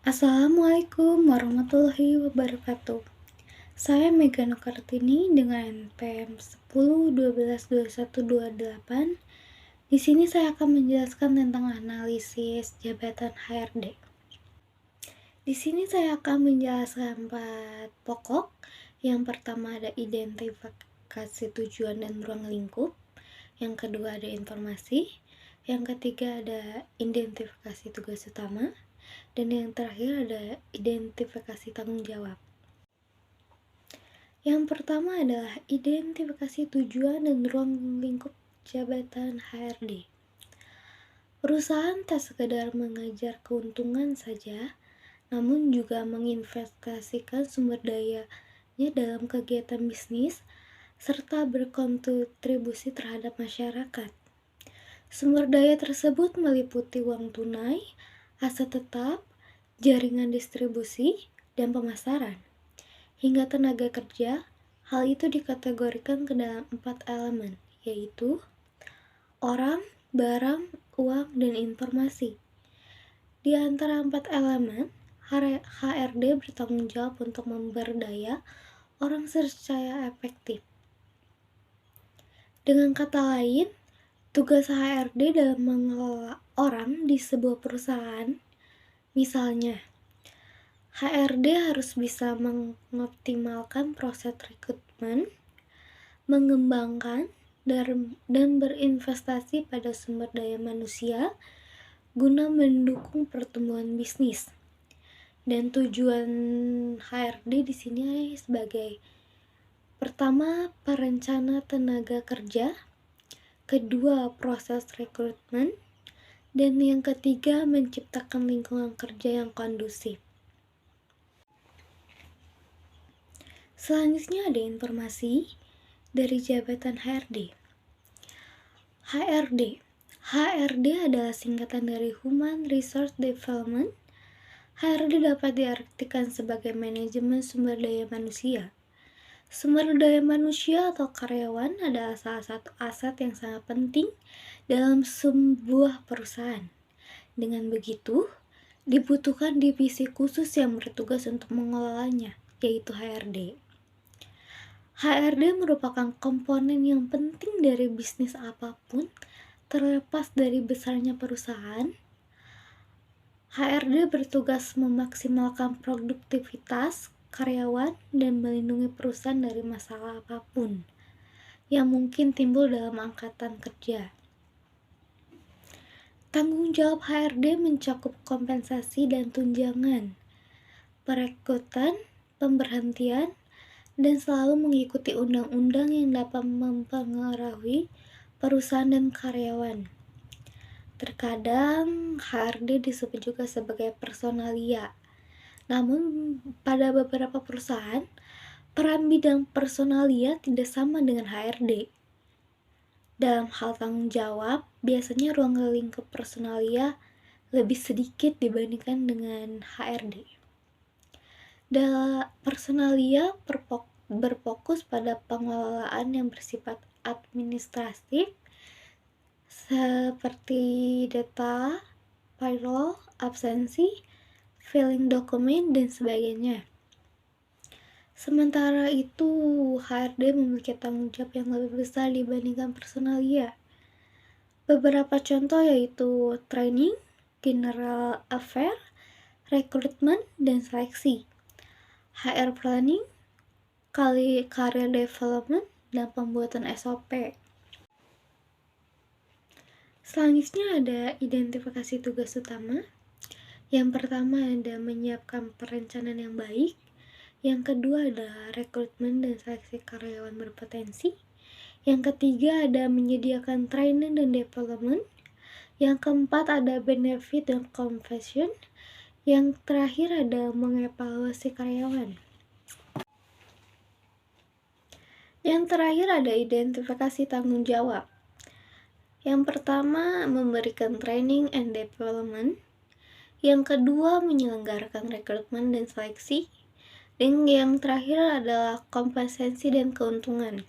Assalamualaikum warahmatullahi wabarakatuh. Saya Megana Kartini dengan NPM 10 12 21 28. Di sini saya akan menjelaskan tentang analisis jabatan HRD. Di sini saya akan menjelaskan 4 pokok. Yang pertama ada identifikasi tujuan dan ruang lingkup. Yang kedua ada informasi. Yang ketiga ada identifikasi tugas utama. Dan yang terakhir ada identifikasi tanggung jawab. Yang pertama adalah identifikasi tujuan dan ruang lingkup jabatan HRD. Perusahaan tak sekedar mengejar keuntungan saja, namun juga menginvestasikan sumber dayanya dalam kegiatan bisnis serta berkontribusi terhadap masyarakat. Sumber daya tersebut meliputi uang tunai, aset tetap, jaringan distribusi, dan pemasaran, hingga tenaga kerja. Hal itu dikategorikan ke dalam 4 elemen, yaitu orang, barang, uang, dan informasi. Di antara 4 elemen, HRD bertanggung jawab untuk memberdaya orang secara efektif. Dengan kata lain, tugas HRD dalam mengelola orang di sebuah perusahaan, misalnya HRD harus bisa mengoptimalkan proses rekrutmen, mengembangkan dan berinvestasi pada sumber daya manusia guna mendukung pertumbuhan bisnis. Dan tujuan HRD di sini sebagai pertama, perencana tenaga kerja, kedua, proses rekrutmen, dan yang ketiga, menciptakan lingkungan kerja yang kondusif. Selanjutnya ada informasi dari jabatan HRD. HRD adalah singkatan dari Human Resource Development. HRD dapat diartikan sebagai manajemen sumber daya manusia. Sumber daya manusia atau karyawan adalah salah satu aset yang sangat penting dalam sebuah perusahaan. Dengan begitu, dibutuhkan divisi khusus yang bertugas untuk mengelolanya, yaitu HRD. HRD merupakan komponen yang penting dari bisnis apapun, terlepas dari besarnya perusahaan. HRD bertugas memaksimalkan produktivitas karyawan dan melindungi perusahaan dari masalah apapun yang mungkin timbul dalam angkatan kerja. Tanggung jawab HRD mencakup kompensasi dan tunjangan, perekrutan, pemberhentian, dan selalu mengikuti undang-undang yang dapat mempengaruhi perusahaan dan karyawan. Terkadang HRD disebut juga sebagai personalia. Namun pada beberapa perusahaan, peran bidang personalia tidak sama dengan HRD. Dalam hal tanggung jawab, biasanya ruang lingkup personalia lebih sedikit dibandingkan dengan HRD. Dalam personalia berfokus pada pengelolaan yang bersifat administratif seperti data, payroll, absensi, filing dokumen, dan sebagainya. Sementara itu, HRD memiliki tanggung jawab yang lebih besar dibandingkan personalia. Beberapa contoh yaitu training, general affair, rekrutmen, dan seleksi, HR planning, career development, dan pembuatan SOP. Selanjutnya ada identifikasi tugas utama. Yang pertama ada menyiapkan perencanaan yang baik. Yang kedua ada rekrutmen dan seleksi karyawan berpotensi. Yang ketiga ada menyediakan training dan development. Yang keempat ada benefit dan compensation. Yang terakhir ada mengevaluasi karyawan. Yang terakhir ada identifikasi tanggung jawab. Yang pertama memberikan training and development. Yang kedua menyelenggarakan rekrutmen dan seleksi. Dan yang terakhir adalah kompensasi dan keuntungan.